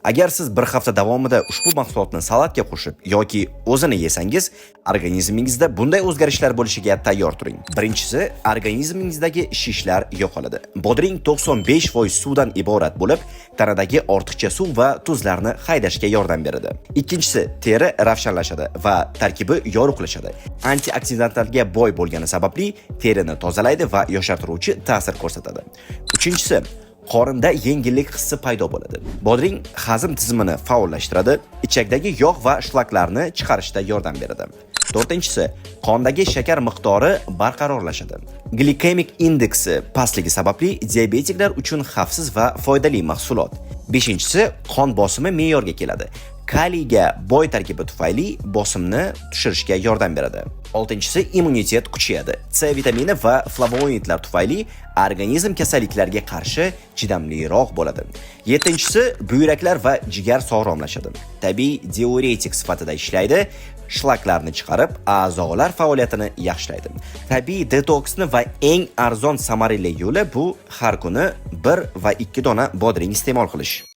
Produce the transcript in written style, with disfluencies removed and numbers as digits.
Agar siz bir hafta davomida ushbu mahsulotni salatga qo'shib yoki o'zini yesangiz, organizmingizda bunday o'zgarishlar bo'lishiga tayyor turing. Birinchisi, organizmingizdagi shishlar yo'qoladi. Bodring 95% suvdan iborat bo'lib, tanadagi ortiqcha suv va tuzlarni haydashga yordam beradi. Ikkinchisi, teri ravshanlashadi va tarkibi yorug'lashadi. Antioksidantlarga boy bo'lgani sababli terini tozalaydi va yoshartiruvchi ta'sir ko'rsatadi. Uchinchisi, qorinda yengillik hissi paydo bo'ladi. Bodring hazm tizimini faollashtiradi, ichakdagi yog' va shlaklarni chiqarishda yordam beradi. To'rtinchisi, qondagi shakar miqdori barqarorlashadi. Glikemik indeksi pastligi sababli diabetiklar uchun xavfsiz va foydali mahsulot. Beshinchisi, qon bosimi me'yorga keladi. Kaliyga boy tarkibi tufayli bosimni tushirishga yordam beradi. Oltinchisi, immunitet kuchayadi. C vitamini va flavonoidlar tufayli organizm kasalliklarga qarshi chidamliroq bo'ladi. Yettinchisi, buyraklar va jigar sog'lomlashadi. Tabiiy diuretik sifatida ishlaydi. Shlaklarni chiqarib, a'zolar faoliyatini yaxshilaydi. Tabiiy detoksni va eng arzon samarali yo'li bu har kuni 1 va 2 dona bodring iste'mol qilish.